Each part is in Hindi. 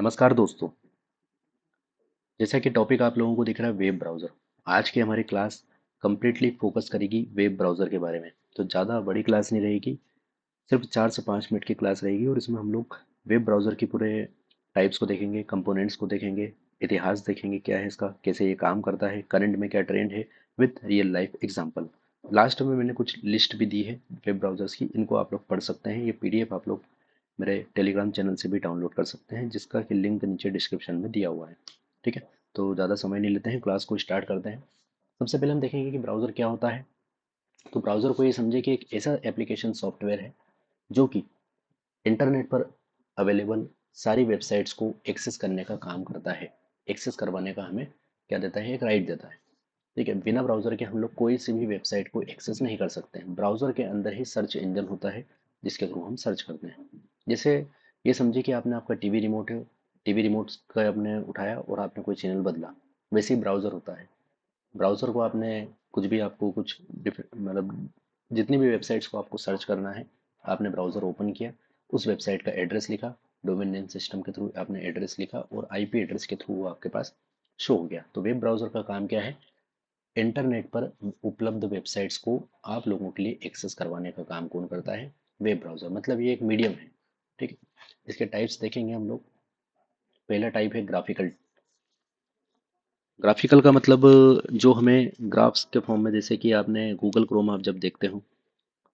नमस्कार दोस्तों। जैसा कि टॉपिक आप लोगों को दिख रहा है वेब ब्राउज़र। आज की हमारी क्लास कंप्लीटली फोकस करेगी वेब ब्राउज़र के बारे में। तो ज़्यादा बड़ी क्लास नहीं रहेगी, सिर्फ 4 से 5 मिनट की क्लास रहेगी और इसमें हम लोग वेब ब्राउज़र की पूरे टाइप्स को देखेंगे, कंपोनेंट्स को देखेंगे, इतिहास देखेंगे क्या है इसका, कैसे ये काम करता है, करंट में क्या ट्रेंड है, with real life example. Last में मैंने कुछ लिस्ट भी दी है वेब ब्राउज़र्स की, इनको आप लोग पढ़ सकते हैं। ये पीडीएफ आप लोग मेरे टेलीग्राम चैनल से भी डाउनलोड कर सकते हैं, जिसका कि लिंक नीचे डिस्क्रिप्शन में दिया हुआ है। ठीक है, तो ज़्यादा समय नहीं लेते हैं, क्लास को स्टार्ट करते हैं। सबसे पहले हम देखेंगे कि ब्राउज़र क्या होता है। तो ब्राउज़र को ये समझे कि एक ऐसा एप्लीकेशन सॉफ्टवेयर है जो कि इंटरनेट पर अवेलेबल सारी वेबसाइट्स को एक्सेस करने का काम करता है। एक्सेस करवाने का हमें क्या देता है, एक राइट देता है। ठीक है, बिना ब्राउज़र के हम लोग कोई सी भी वेबसाइट को एक्सेस नहीं कर सकते हैं। ब्राउज़र के अंदर ही सर्च इंजन होता है जिसके थ्रू हम सर्च करते हैं। जैसे ये समझिए कि आपने आपका टीवी रिमोट है, टीवी रिमोट का आपने उठाया और आपने कोई चैनल बदला, वैसे ही ब्राउज़र होता है। ब्राउज़र को आपने कुछ भी आपको कुछ मतलब जितनी भी वेबसाइट्स को आपको सर्च करना है, आपने ब्राउज़र ओपन किया, उस वेबसाइट का एड्रेस लिखा, डोमेन नेम सिस्टम के थ्रू आपने एड्रेस लिखा और आईपी एड्रेस के थ्रू वो आपके पास शो हो गया। तो वेब ब्राउज़र का काम क्या है, इंटरनेट पर उपलब्ध वेबसाइट्स को आप लोगों के लिए एक्सेस करवाने का काम कौन करता है, वेब ब्राउज़र। मतलब ये एक मीडियम है। ठीक है, इसके टाइप्स देखेंगे हम लोग। पहला टाइप है ग्राफिकल। ग्राफिकल का मतलब जो हमें ग्राफ्स के फॉर्म में, जैसे कि आपने गूगल क्रोम आप जब देखते हो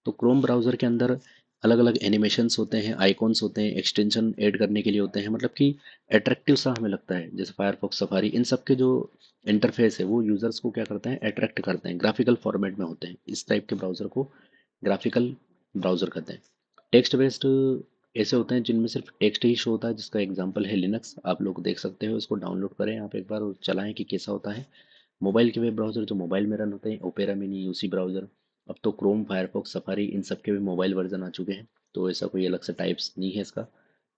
तो क्रोम ब्राउज़र के अंदर अलग अलग एनिमेशंस होते हैं, आइकॉन्स होते हैं, एक्सटेंशन ऐड करने के लिए होते हैं, मतलब कि अट्रैक्टिव सा हमें लगता है। जैसे फायरफॉक्स, सफारी, इन सब के जो इंटरफेस है वो यूज़र्स को क्या करते हैं, अट्रैक्ट करते हैं, ग्राफिकल फॉर्मेट में होते हैं। इस टाइप के ब्राउज़र को ग्राफिकल ब्राउज़र कहते हैं। टेक्स्ट बेस्ड ऐसे होते हैं जिनमें सिर्फ टेक्स्ट ही शो होता है, जिसका एग्जांपल है लिनक्स। आप लोग देख सकते हो, इसको डाउनलोड करें आप एक बार और चलाएं कि कैसा होता है। मोबाइल के वेब ब्राउज़र जो मोबाइल में रन होते हैं, ओपेरा मिनी, यूसी ब्राउज़र। अब तो क्रोम, फायरफॉक्स, सफारी, इन सब के भी मोबाइल वर्जन आ चुके हैं, तो ऐसा कोई अलग से टाइप्स नहीं है इसका।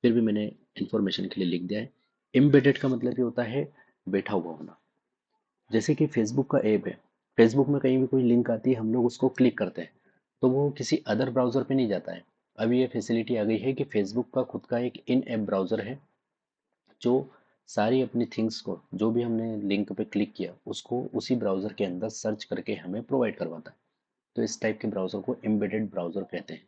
फिर भी मैंने इन्फॉर्मेशन के लिए लिख दिया है। एम्बेडेड का मतलब ये होता है बैठा हुआ होना। जैसे कि फेसबुक का ऐप है, फेसबुक में कहीं भी कोई लिंक आती है, हम लोग उसको क्लिक करते हैं तो वो किसी अदर ब्राउज़र पे नहीं जाता है। अभी ये फैसिलिटी आ गई है कि फेसबुक का खुद का एक इन ऐप ब्राउज़र है जो सारी अपनी थिंग्स को, जो भी हमने लिंक पे क्लिक किया उसको उसी ब्राउज़र के अंदर सर्च करके हमें प्रोवाइड करवाता है। तो इस टाइप के ब्राउज़र को एम्बेडेड ब्राउज़र कहते हैं।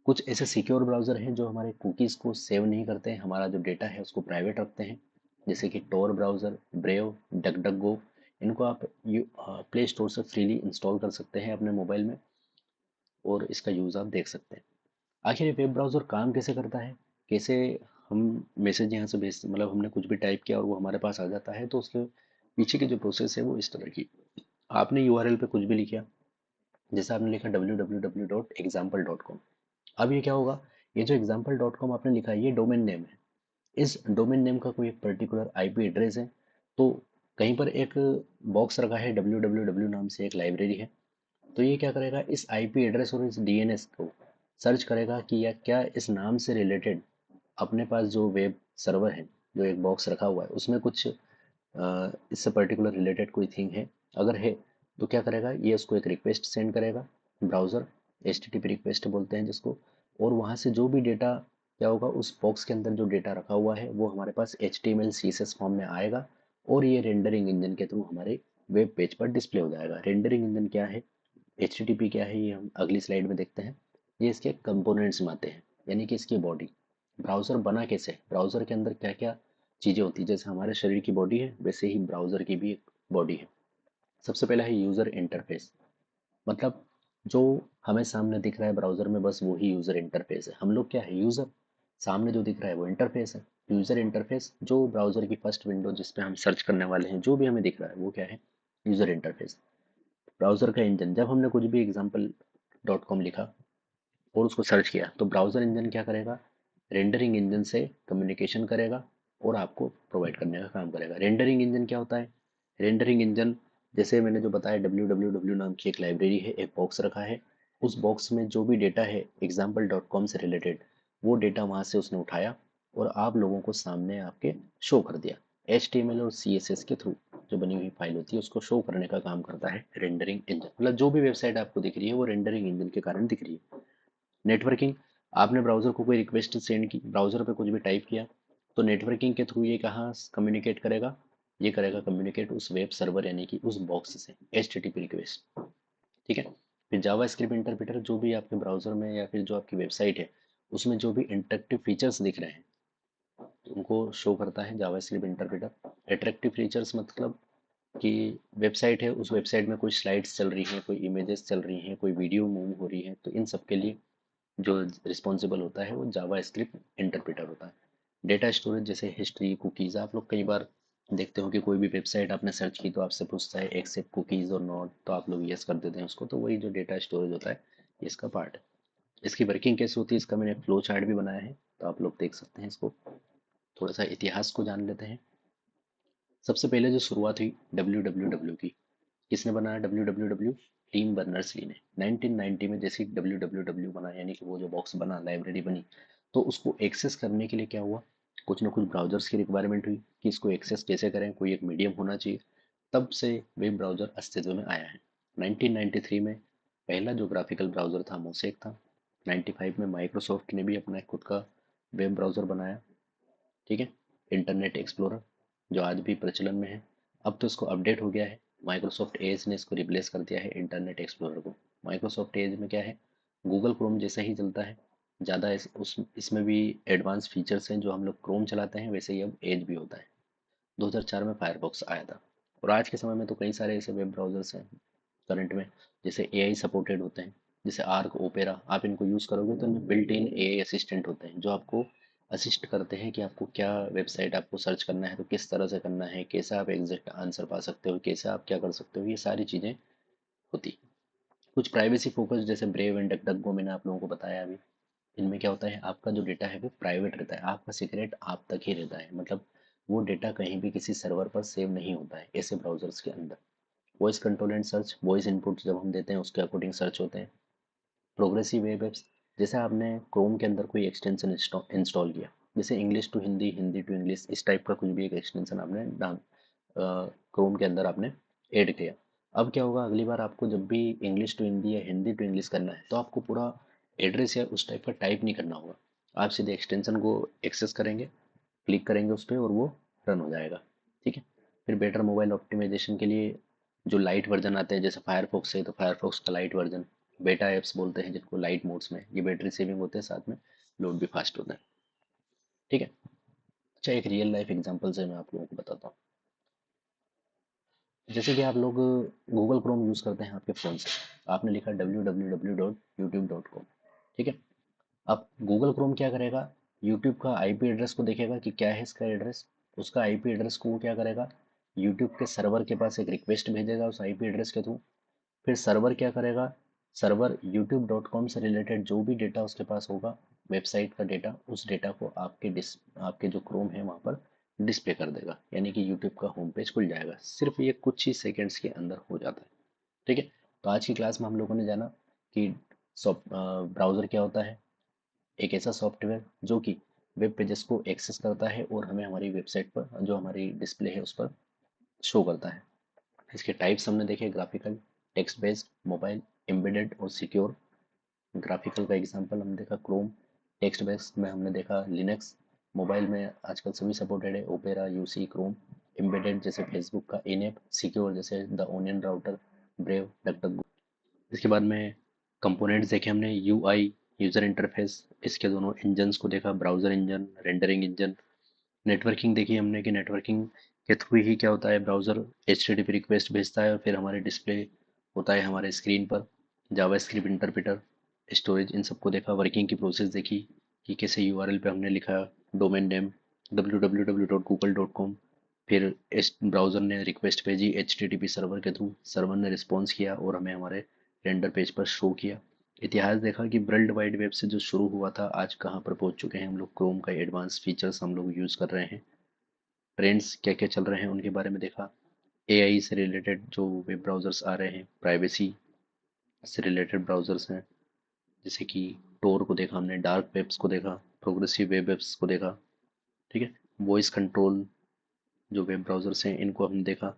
कुछ ऐसे सिक्योर ब्राउज़र हैं जो हमारे कुकीज़ को सेव नहीं करते हैं, हमारा जो डेटा है उसको प्राइवेट रखते हैं। जैसे कि टोर ब्राउज़र, ब्रेव, डक डक गो। इनको आप प्ले स्टोर से फ्रीली इंस्टॉल कर सकते हैं अपने मोबाइल में और इसका यूज़ आप देख सकते हैं। आखिर ये वेब ब्राउज़र काम कैसे करता है, कैसे हम मैसेज यहाँ से भेज, मतलब हमने कुछ भी टाइप किया और वो हमारे पास आ जाता है, तो उसके पीछे की जो प्रोसेस है वो इस तरह की। आपने यूआरएल पे कुछ भी लिखा, जैसे आपने लिखा www.example.com। अब ये क्या होगा, ये जो example.com आपने लिखा है ये डोमेन नेम है। इस डोमेन नेम का कोई पर्टिकुलर आईपी एड्रेस है। तो कहीं पर एक बॉक्स रखा है www नाम से, एक लाइब्रेरी है। तो ये क्या करेगा, इस आईपी एड्रेस और इस डीएनएस को सर्च करेगा कि या क्या इस नाम से रिलेटेड अपने पास जो वेब सर्वर है, जो एक बॉक्स रखा हुआ है उसमें कुछ इससे पर्टिकुलर रिलेटेड कोई थिंग है। अगर है तो क्या करेगा, ये उसको एक रिक्वेस्ट सेंड करेगा, ब्राउज़र एचटीटीपी रिक्वेस्ट बोलते हैं जिसको। और वहाँ से जो भी डेटा क्या होगा, उस बॉक्स के अंदर जो डेटा रखा हुआ है वो हमारे पास HTML CSS फॉर्म में आएगा और ये रेंडरिंग इंजन के थ्रू हमारे वेब पेज पर डिस्प्ले हो जाएगा। रेंडरिंग इंजन क्या है, HTTP क्या है, ये हम अगली स्लाइड में देखते हैं। ये इसके कंपोनेंट्स में आते हैं, यानी कि इसकी बॉडी। ब्राउज़र बना कैसे, ब्राउज़र के अंदर क्या क्या चीज़ें होती है, जैसे हमारे शरीर की बॉडी है वैसे ही ब्राउज़र की भी एक बॉडी है। सबसे पहला है यूज़र इंटरफेस। मतलब जो हमें सामने दिख रहा है ब्राउज़र में, बस वही यूज़र इंटरफेस है। हम लोग क्या है, यूज़र। सामने जो दिख रहा है वो इंटरफेस है। यूज़र इंटरफेस जो ब्राउज़र की फर्स्ट विंडो जिस पे हम सर्च करने वाले हैं, जो भी हमें दिख रहा है वो क्या है, यूज़र इंटरफेस। ब्राउज़र का इंजन, जब हमने कुछ भी example.com लिखा और उसको सर्च किया तो ब्राउज़र इंजन क्या करेगा, रेंडरिंग इंजन से कम्युनिकेशन करेगा और आपको प्रोवाइड करने का काम करेगा। रेंडरिंग इंजन क्या होता है, रेंडरिंग इंजन जैसे मैंने जो बताया www नाम की एक लाइब्रेरी है, एक बॉक्स रखा है। उस बॉक्स में जो भी डेटा है example.com से रिलेटेड, वो डेटा वहाँ से उसने उठाया और आप लोगों को सामने आपके शो कर दिया। HTML और CSS के थ्रू जो बनी हुई फाइल होती है उसको शो करने का काम करता है रेंडरिंग इंजन। मतलब जो भी वेबसाइट आपको दिख रही है वो रेंडरिंग इंजन के कारण दिख रही है। नेटवर्किंग, आपने ब्राउज़र को कोई रिक्वेस्ट सेंड की, ब्राउज़र पे कुछ भी टाइप किया तो नेटवर्किंग के थ्रू ये कहाँ कम्युनिकेट करेगा, ये करेगा कम्युनिकेट उस वेब सर्वर यानी कि उस बॉक्स से, HTTP रिक्वेस्ट। ठीक है। फिर जावा स्क्रिप्ट इंटरप्रेटर जो भी आपके ब्राउजर में या फिर जो आपकी वेबसाइट है उसमें जो भी इंटरेक्टिव फीचर्स दिख रहे हैं उनको शो करता है जावा स्क्रिप्ट इंटरप्रेटर। अट्रैक्टिव फीचर्स मतलब कि वेबसाइट है, उस वेबसाइट में कोई स्लाइड्स चल रही हैं, कोई इमेजेस चल रही हैं, कोई वीडियो मूव हो रही है, तो इन सब के लिए जो रिस्पॉन्सिबल होता है वो जावा स्क्रिप्ट इंटरप्रेटर होता है। डेटा स्टोरेज जैसे हिस्ट्री, कुकीज़, आप लोग कई बार देखते हो कि कोई भी वेबसाइट आपने सर्च की तो आपसे पूछता है एक्सेप्ट कुकीज़ और नॉट, तो आप लोग यस कर देते हैं उसको, तो वही जो डेटा स्टोरेज होता है ये इसका पार्ट है। इसकी वर्किंग कैसे होती है इसका मैंने फ्लो चार्ट भी बनाया है, तो आप लोग देख सकते हैं इसको। थोड़ा सा इतिहास को जान लेते हैं। सबसे पहले जो शुरुआत हुई डब्ल्यू की, किसने बनाया डब्ल्यू, टीम बर्नर्स ली ने 1990 में। जैसे डब्ल्यू बना यानी कि वो जो बॉक्स बना, लाइब्रेरी बनी, तो उसको एक्सेस करने के लिए क्या हुआ, कुछ ना कुछ ब्राउजर्स की रिक्वायरमेंट हुई कि इसको एक्सेस कैसे करें, कोई एक मीडियम होना चाहिए। तब से वेब ब्राउज़र अस्तित्व में आया है। 1993 में पहला जो ग्राफिकल ब्राउज़र था मोसेक था। 95 में माइक्रोसॉफ्ट ने भी अपना खुद का वेब ब्राउज़र बनाया। ठीक है। इंटरनेट एक्सप्लोरर जो आज भी प्रचलन में है, अब तो इसको अपडेट हो गया है, माइक्रोसॉफ्ट एज ने इसको रिप्लेस कर दिया है इंटरनेट एक्सप्लोरर को। माइक्रोसॉफ्ट एज में क्या है, गूगल क्रोम जैसा ही चलता है, ज़्यादा इसमें भी एडवांस फीचर्स हैं, जो हम लोग क्रोम चलाते हैं वैसे ही अब एज भी होता है। 2004 में फायरफॉक्स आया था। और आज के समय में तो कई सारे ऐसे वेब ब्राउजर्स हैं करंट में, जैसे एआई सपोर्टेड होते हैं, जैसे आर्क, ओपेरा, आप इनको यूज़ करोगे तो इनमें बिल्ट इन एआई असिस्टेंट होते हैं जो आपको असिस्ट करते हैं कि आपको क्या वेबसाइट आपको सर्च करना है तो किस तरह से करना है, कैसे आप एग्जैक्ट आंसर पा सकते हो, कैसे आप क्या कर सकते हो, ये सारी चीज़ें होती। कुछ प्राइवेसी फोकस जैसे ब्रेव एंड डकडकगो मैंने आप लोगों को बताया अभी। इनमें क्या होता है, आपका जो डेटा है वो प्राइवेट रहता है, आपका सीक्रेट आप तक ही रहता है, मतलब वो डेटा कहीं भी किसी सर्वर पर सेव नहीं होता है ऐसे ब्राउजर्स के अंदर। Voice control and search, voice input जब हम देते हैं उसके अकॉर्डिंग सर्च होते हैं। प्रोग्रेसिव वेब एप्स, जैसे आपने क्रोम के अंदर कोई एक्सटेंशन इंस्टॉल किया, जैसे English to Hindi, Hindi to English, इस टाइप का कुछ भी एक एक्सटेंशन आपने डाल क्रोम के अंदर आपने ऐड किया। अब क्या होगा, अगली बार आपको जब भी इंग्लिश टू हिंदी या हिंदी टू इंग्लिश करना है तो आपको पूरा एड्रेस या उस टाइप का टाइप नहीं करना होगा, आप सीधे एक्सटेंशन को एक्सेस करेंगे, क्लिक करेंगे उस पर और वो रन हो जाएगा। ठीक है। फिर बेटर मोबाइल ऑप्टिमाइजेशन के लिए जो लाइट वर्जन आते हैं, जैसे फायरफॉक्स है तो फायरफॉक्स का लाइट वर्जन, बेटा ऐप्स बोलते हैं जिनको, लाइट मोड्स में ये बैटरी सेविंग होते हैं, साथ में लोड भी फास्ट होता है। ठीक है। अच्छा, एक रियल लाइफ एग्जांपल से मैं आप लोगों को बताता हूँ। जैसे कि आप लोग गूगल क्रोम यूज़ करते हैं आपके फ़ोन से, आपने लिखा www.youtube.com। ठीक है। अब गूगल क्रोम क्या करेगा, यूट्यूब का आईपी एड्रेस को देखेगा कि क्या है इसका एड्रेस, उसका आईपी एड्रेस को वो क्या करेगा, यूट्यूब के सर्वर के पास एक रिक्वेस्ट भेजेगा उस आईपी एड्रेस के थ्रू। फिर सर्वर क्या करेगा, सर्वर youtube.com से रिलेटेड जो भी डेटा उसके पास होगा, वेबसाइट का डेटा, उस डेटा को आपके जो क्रोम है वहाँ पर डिस्प्ले कर देगा, यानी कि यूट्यूब का होम पेज खुल जाएगा। सिर्फ ये कुछ ही सेकंड्स के अंदर हो जाता है। ठीक है। तो आज की क्लास में हम लोगों ने जाना कि ब्राउज़र क्या होता है, एक ऐसा सॉफ्टवेयर जो कि वेब पेजेस को एक्सेस करता है और हमें हमारी वेबसाइट पर जो हमारी डिस्प्ले है उस पर शो करता है। इसके टाइप्स हमने देखे, graphical, text based, mobile, embedded और सिक्योर। ग्राफिकल का एग्जांपल हमने देखा क्रोम, टेक्स्ट बेस्ड में हमने देखा लिनक्स, मोबाइल में आजकल सभी सपोर्टेड है, ओपेरा, यूसी, क्रोम। एम्बेडेड जैसे फेसबुक का इनएप, सिक्योर जैसे द ओनियन राउटर, ब्रेव, डकडक। इसके बाद में कंपोनेंट्स देखे हमने, यूआई, यूजर इंटरफेस, इसके दोनों इंजन्स को देखा, browser engine, rendering engine. Networking देखी हमने कि नेटवर्किंग के थ्रू ही क्या होता है, ब्राउज़र HTTP रिक्वेस्ट भेजता है और फिर हमारे डिस्प्ले होता है हमारे स्क्रीन पर। जावास्क्रिप्ट इंटरप्रेटर, स्टोरेज, इन सबको देखा। वर्किंग की प्रोसेस देखी कि कैसे URL पे हमने लिखा डोमेन नेम www.google.com, फिर इस ब्राउज़र ने रिक्वेस्ट भेजी HTTP सर्वर के थ्रू, सर्वर ने रिस्पॉन्स किया और हमें हमारे रेंडर पेज पर शो किया। इतिहास देखा कि वर्ल्ड वाइड वेब से जो शुरू हुआ था आज कहाँ पर पहुँच चुके हैं हम लोग, क्रोम का एडवांस फीचर्स हम लोग यूज़ कर रहे हैं। ट्रेंड्स क्या क्या चल रहे हैं उनके बारे में देखा। AI से रिलेटेड जो वेब ब्राउज़र्स आ रहे हैं, प्राइवेसी से रिलेटेड ब्राउज़र्स हैं, जैसे कि टोर को देखा हमने, डार्क वेब्स को देखा, प्रोग्रेसिव वेब एप्स को देखा। ठीक है। वॉइस कंट्रोल जो वेब ब्राउज़र्स हैं इनको हमने देखा।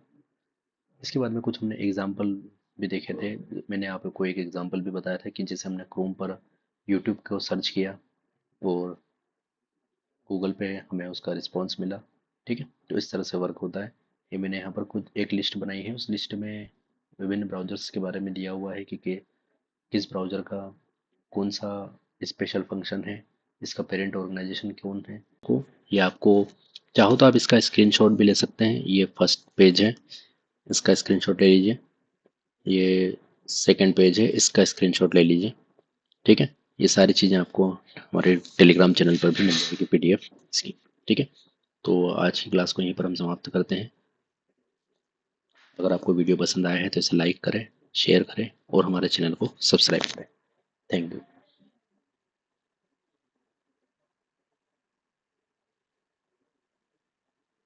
इसके बाद में कुछ हमने एग्जाम्पल भी देखे थे। मैंने आपको एक एग्जाम्पल भी बताया था कि जैसे हमने क्रोम पर यूट्यूब को सर्च किया और गूगल पे हमें उसका रिस्पॉन्स मिला। ठीक है, तो इस तरह से वर्क होता है। ये मैंने यहाँ पर कुछ एक लिस्ट बनाई है, उस लिस्ट में विभिन्न ब्राउज़र्स के बारे में दिया हुआ है कि किस ब्राउज़र का कौन सा स्पेशल फंक्शन है, इसका पेरेंट ऑर्गेनाइजेशन कौन है को। ये आपको चाहो तो आप इसका स्क्रीनशॉट भी ले सकते हैं। ये फर्स्ट पेज है, इसका स्क्रीनशॉट ले लीजिए। ये सेकंड पेज है, इसका स्क्रीनशॉट ले लीजिए। ठीक है, ये सारी चीज़ें आपको हमारे टेलीग्राम चैनल पर भी मिल जाएगी पीडीएफ इसकी। ठीक है, तो आज की क्लास को यहीं पर हम समाप्त करते हैं। अगर आपको वीडियो पसंद आया है तो इसे लाइक करें, शेयर करें और हमारे चैनल को सब्सक्राइब करें। Thank you.